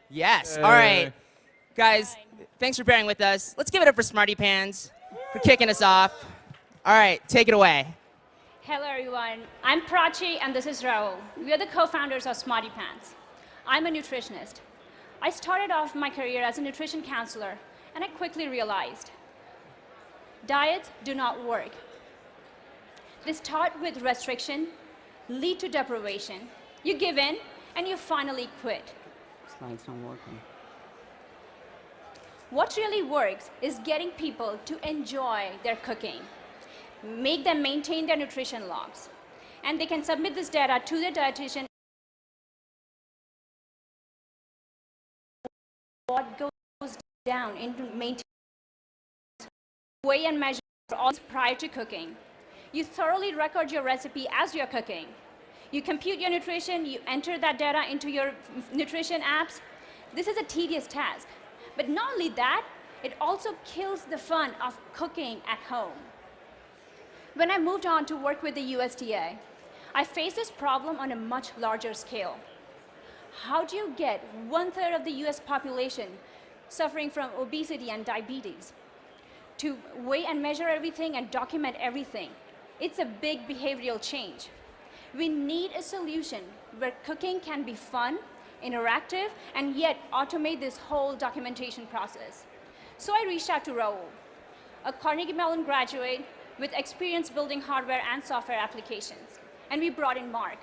Yes. All right. Guys, thanks for bearing with us. Let's give it up for SmartyPans for kicking us off. All right, take it away. Hello, everyone. I'm Prachi, and this is Rahul. We are the co-founders of SmartyPans. I'm a nutritionist. I started off my career as a nutrition counselor, and I quickly realized diets do not work. They start with restriction, lead to deprivation. You give in, and you finally quit. Slide's not working. What really works is getting people to enjoy their cooking, make them maintain their nutrition logs, and they can submit this data to their dietitian. What goes down into maintaining, weigh and measure all prior to cooking. You thoroughly record your recipe as you're cooking. You compute your nutrition, you enter that data into your nutrition apps. This is a tedious task. But not only that, it also kills the fun of cooking at home. When I moved on to work with the USDA, I faced this problem on a much larger scale. How do you get 1/3 of the US population suffering from obesity and diabetes to weigh and measure everything and document everything? It's a big behavioral change. We need a solution where cooking can be fun, interactive, and yet automate this whole documentation process. So I reached out to Rahul, a Carnegie Mellon graduate with experience building hardware and software applications. And we brought in Mark.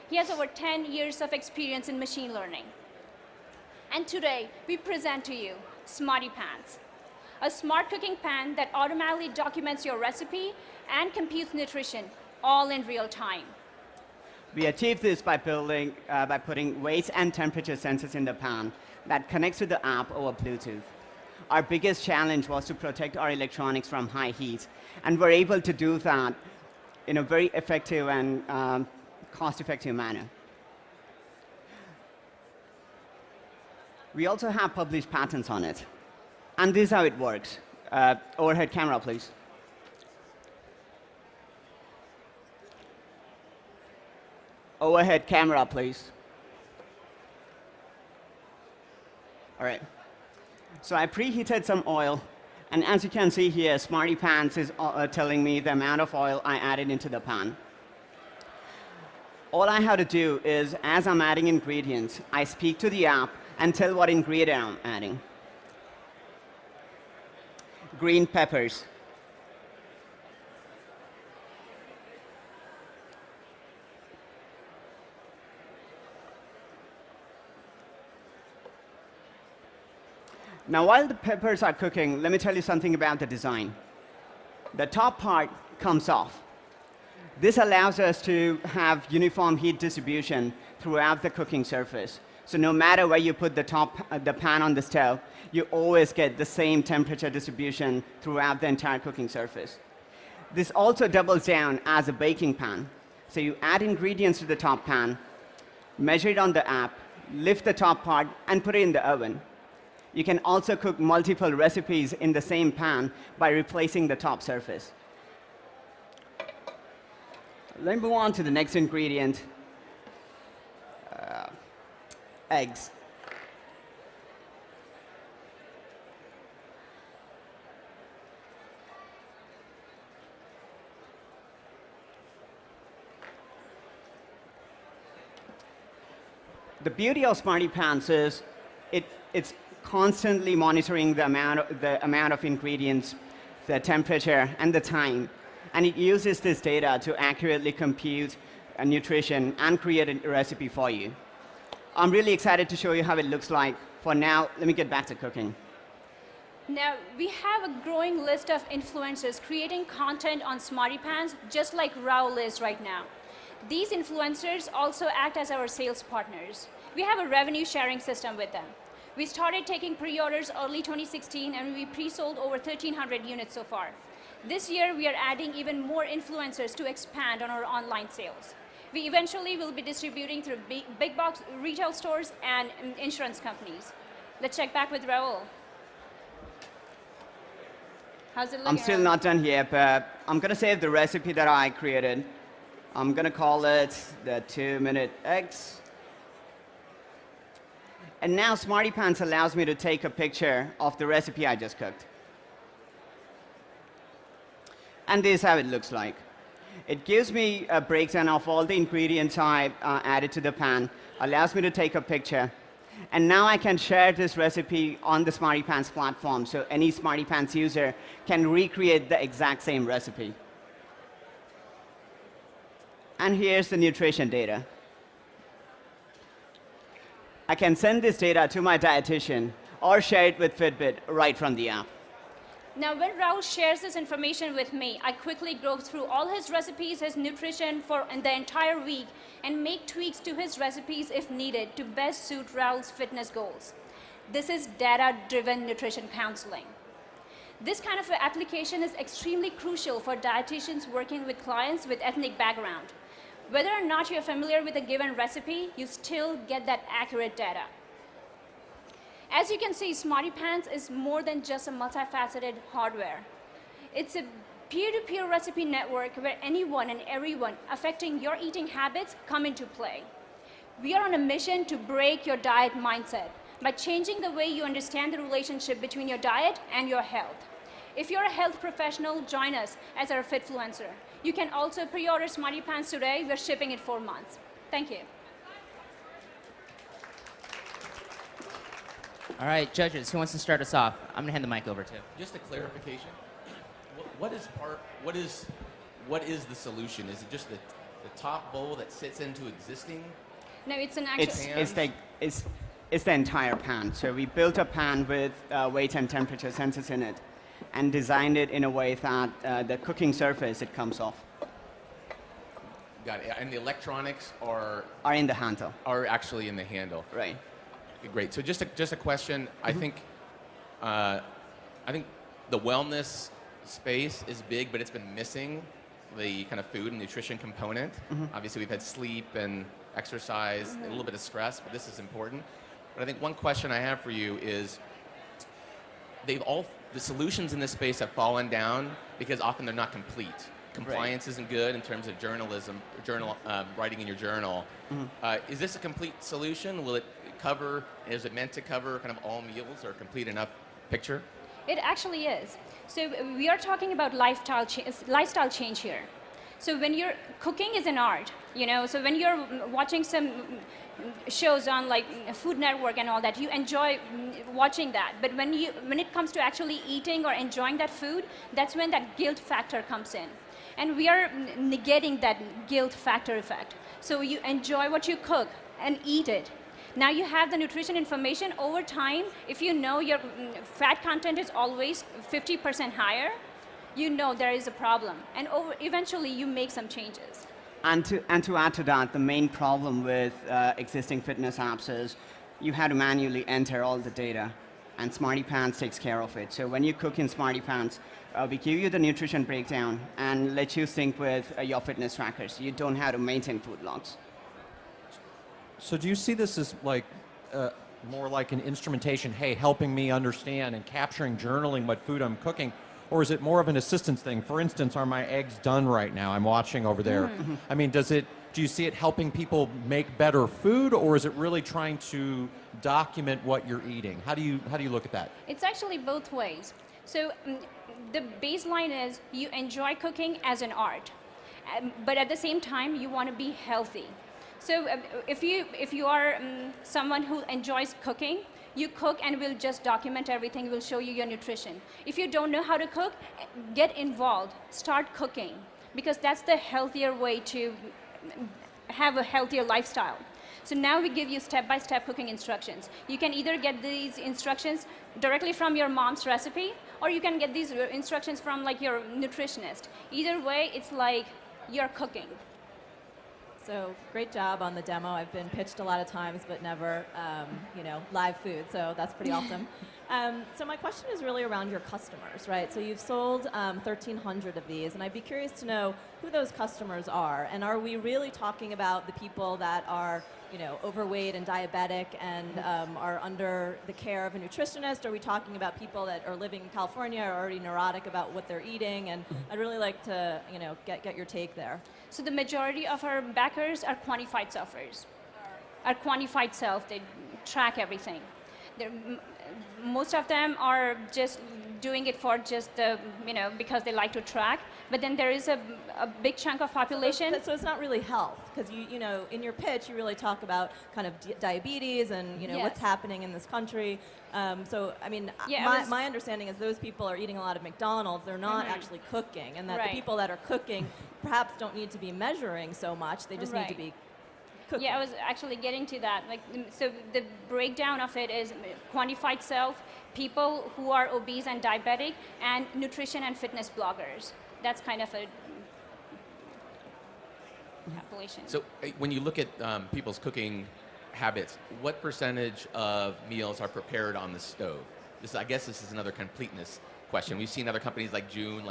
He has over 10 years of experience in machine learning. And today, we present to you SmartyPans, a smart cooking pan that automatically documents your recipe and computes nutrition all in real time. We achieved this by putting weight and temperature sensors in the pan that connects to the app over Bluetooth. Our biggest challenge was to protect our electronics from high heat, and we're able to do that in a very effective and cost-effective manner. We also have published patents on it. And this is how it works. Overhead camera, please. Overhead camera, please. All right. So I preheated some oil, and as you can see here, SmartyPans is telling me the amount of oil I added into the pan. All I have to do is, as I'm adding ingredients, I speak to the app and tell what ingredient I'm adding. Green peppers. Now, while the peppers are cooking, let me tell you something about the design. The top part comes off. This allows us to have uniform heat distribution throughout the cooking surface. So no matter where you put the pan on the stove, you always get the same temperature distribution throughout the entire cooking surface. This also doubles down as a baking pan. So you add ingredients to the top pan, measure it on the app, lift the top part, and put it in the oven. You can also cook multiple recipes in the same pan by replacing the top surface. Let me move on to the next ingredient, eggs. The beauty of SmartyPans is it's constantly monitoring the amount of ingredients, the temperature, and the time. And it uses this data to accurately compute nutrition and create a recipe for you. I'm really excited to show you how it looks like. For now, let me get back to cooking. Now, we have a growing list of influencers creating content on SmartyPans, just like Rahul is right now. These influencers also act as our sales partners. We have a revenue sharing system with them. We started taking pre-orders early 2016, and we pre-sold over 1,300 units so far. This year, we are adding even more influencers to expand on our online sales. We eventually will be distributing through big box retail stores and insurance companies. Let's check back with Rahul. How's it looking? I'm still not done here, but I'm going to save the recipe that I created. I'm going to call it the 2-minute eggs. And now SmartyPans allows me to take a picture of the recipe I just cooked. And this is how it looks like. It gives me a breakdown of all the ingredients I added to the pan, allows me to take a picture, and now I can share this recipe on the SmartyPans platform, so any SmartyPans user can recreate the exact same recipe. And here's the nutrition data. I can send this data to my dietitian or share it with Fitbit right from the app. Now, when Rahul shares this information with me, I quickly go through all his recipes, his nutrition for the entire week, and make tweaks to his recipes if needed to best suit Rahul's fitness goals. This is data-driven nutrition counseling. This kind of application is extremely crucial for dietitians working with clients with ethnic background. Whether or not you're familiar with a given recipe, you still get that accurate data. As you can see, SmartyPans is more than just a multifaceted hardware. It's a peer-to-peer recipe network where anyone and everyone affecting your eating habits come into play. We are on a mission to break your diet mindset by changing the way you understand the relationship between your diet and your health. If you're a health professional, join us as our Fitfluencer. You can also pre-order SmartyPans today. We're shipping it 4 months. Thank you. All right, judges, who wants to start us off? I'm gonna hand the mic over to. Just a clarification. What is the solution? Is it just the top bowl that sits into existing? No, it's an actual. It's the entire pan. So we built a pan with weight and temperature sensors in it, and designed it in a way that the cooking surface it comes off. Got it. And the electronics are in the handle. Are actually in the handle. Right. Great. So just a question. Mm-hmm. I think the wellness space is big, but it's been missing the kind of food and nutrition component. Mm-hmm. Obviously, we've had sleep and exercise, a little bit of stress, but this is important. But I think one question I have for you is, the solutions in this space have fallen down because often they're not complete. Compliance isn't good in terms of writing in your journal. Mm-hmm. Is this a complete solution? Will it cover, is it meant to cover kind of all meals or complete enough picture? It actually is. So we are talking about lifestyle change here. So when you're cooking is an art, so when you're watching some shows on like Food Network and all that, you enjoy watching that. But when it comes to actually eating or enjoying that food, that's when that guilt factor comes in. And we are negating that guilt factor effect. So you enjoy what you cook and eat it. Now you have the nutrition information over time. If you know your fat content is always 50% higher, you know there is a problem. And eventually you make some changes. And to add to that, the main problem with existing fitness apps is you have to manually enter all the data, and SmartyPans takes care of it. So when you cook in SmartyPans, we give you the nutrition breakdown and let you sync with your fitness trackers. You don't have to maintain food logs. So do you see this as like more like an instrumentation, hey, helping me understand and capturing, journaling what food I'm cooking? Or is it more of an assistance thing? For instance, are my eggs done right now? I'm watching over there. Mm-hmm. I mean, do you see it helping people make better food, or is it really trying to document what you're eating? How do you look at that? It's actually both ways. So the baseline is you enjoy cooking as an art, but at the same time, you want to be healthy. So if you are someone who enjoys cooking, you cook and we'll just document everything. We'll show you your nutrition. If you don't know how to cook, get involved. Start cooking, because that's the healthier way to have a healthier lifestyle. So now we give you step-by-step cooking instructions. You can either get these instructions directly from your mom's recipe, or you can get these instructions from like your nutritionist. Either way, it's like you're cooking. So great job on the demo. I've been pitched a lot of times, but never, live food. So that's pretty awesome. So my question is really around your customers, right? So you've sold 1,300 of these, and I'd be curious to know who those customers are. And are we really talking about the people that are, overweight and diabetic and are under the care of a nutritionist? Are we talking about people that are living in California, are already neurotic about what they're eating? And I'd really like to, get your take there. So the majority of our backers are quantified selfers. Are quantified self. They track everything. Most of them are just doing it for just the, because they like to track. But then there is a big chunk of population. So it's not really health, because in your pitch you really talk about kind of diabetes and Yes. what's happening in this country. So I mean, my understanding is those people are eating a lot of McDonald's. They're not actually cooking, and that Right. the people that are cooking perhaps don't need to be measuring so much. They just need to be cooking. Yeah, I was actually getting to that. So the breakdown of it is quantified self, people who are obese and diabetic, and nutrition and fitness bloggers. That's kind of a population. So when you look at people's cooking habits, what percentage of meals are prepared on the stove? I guess this is another completeness question. We've seen other companies like June,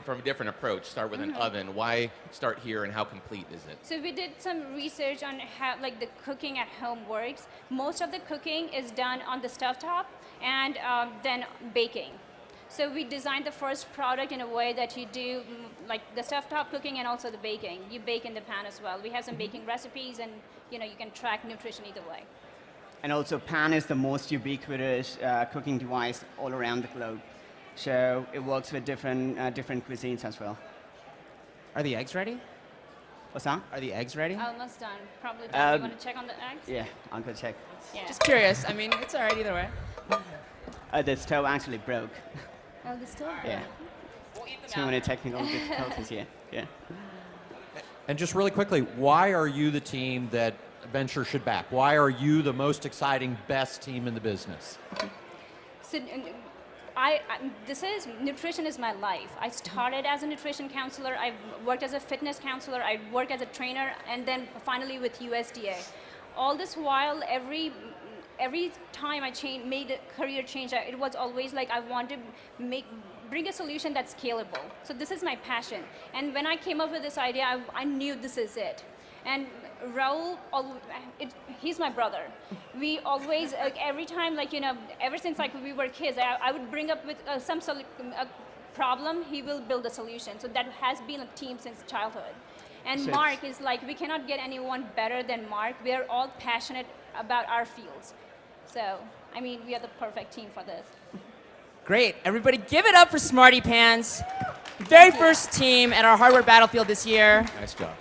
from a different approach, start with an oven. Why start here, and how complete is it? So we did some research on how the cooking at home works. Most of the cooking is done on the stovetop and then baking. So we designed the first product in a way that you do the stovetop cooking and also the baking. You bake in the pan as well. We have some baking recipes, and you can track nutrition either way. And also, pan is the most ubiquitous cooking device all around the globe. So it works with different cuisines as well. Are the eggs ready? What's that? Are the eggs ready? Almost done. Probably done. You want to check on the eggs? Yeah, I'm going to check. Yeah. Just curious. I mean, it's all right either way. The stove actually broke. Oh, the stove. Yeah. Too many technical difficulties here. Yeah. And just really quickly, why are you the team that Venture should back? Why are you the most exciting, best team in the business? So, nutrition is my life. I started as a nutrition counselor. I worked as a fitness counselor. I worked as a trainer, and then finally with USDA. All this while, every time I made a career change, it was always like I want to bring a solution that's scalable. So this is my passion. And when I came up with this idea, I knew this is it. And Raul, he's my brother. We always, every time, ever since we were kids, I would bring up with some problem, he will build a solution. So that has been a team since childhood. And So Mark is we cannot get anyone better than Mark. We are all passionate about our fields. So, I mean, we are the perfect team for this. Great. Everybody give it up for SmartyPans. Very first team at our hardware battlefield this year. Nice job.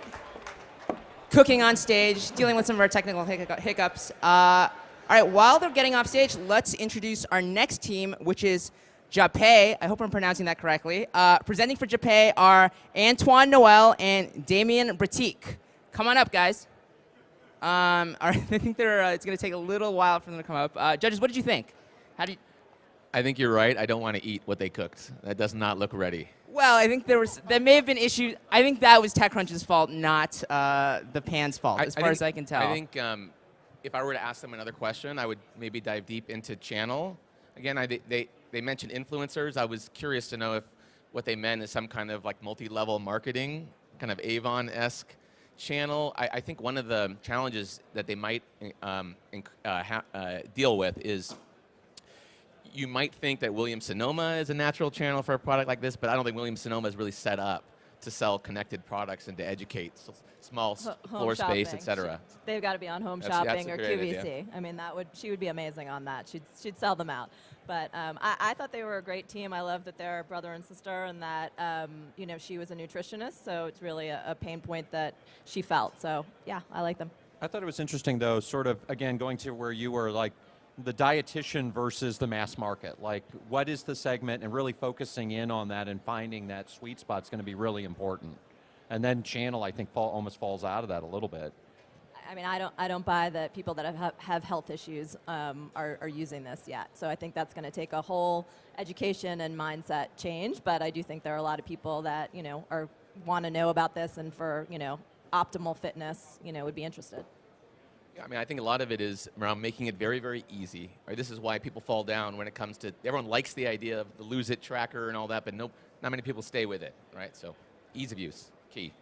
Cooking on stage, dealing with some of our technical hiccups. All right, while they're getting off stage, let's introduce our next team, which is Japé. I hope I'm pronouncing that correctly. Presenting for Japé are Antoine Noel and Damien Bratique. Come on up, guys. All right, I think it's going to take a little while for them to come up. Judges, what did you think? I think you're right. I don't want to eat what they cooked. That does not look ready. Well, I think there may have been issues. I think that was TechCrunch's fault, not the pan's fault, as far as I can tell. I think if I were to ask them another question, I would maybe dive deep into channel. Again, they mentioned influencers. I was curious to know if what they meant is some kind of multi-level marketing, kind of Avon-esque channel. I think one of the challenges that they might deal with is you might think that Williams-Sonoma is a natural channel for a product like this, but I don't think Williams-Sonoma is really set up to sell connected products and to educate small floor space, et cetera. They've got to be on home That's shopping a or great QVC. idea. I mean, she would be amazing on that. She'd sell them out. But I thought they were a great team. I love that they're brother and sister, and that she was a nutritionist, so it's really a pain point that she felt. So yeah, I like them. I thought it was interesting, though, sort of, again, going to where you were the dietitian versus the mass market. What is the segment, and really focusing in on that and finding that sweet spot is going to be really important. And then channel, I think, almost falls out of that a little bit. I mean, I don't buy that people that have health issues are using this yet. So I think that's going to take a whole education and mindset change. But I do think there are a lot of people that want to know about this, and for optimal fitness, would be interested. Yeah, I mean, I think a lot of it is around making it very, very easy. Right? This is why people fall down when it comes to, everyone likes the idea of the lose it tracker and all that, but not many people stay with it, right? So ease of use, key.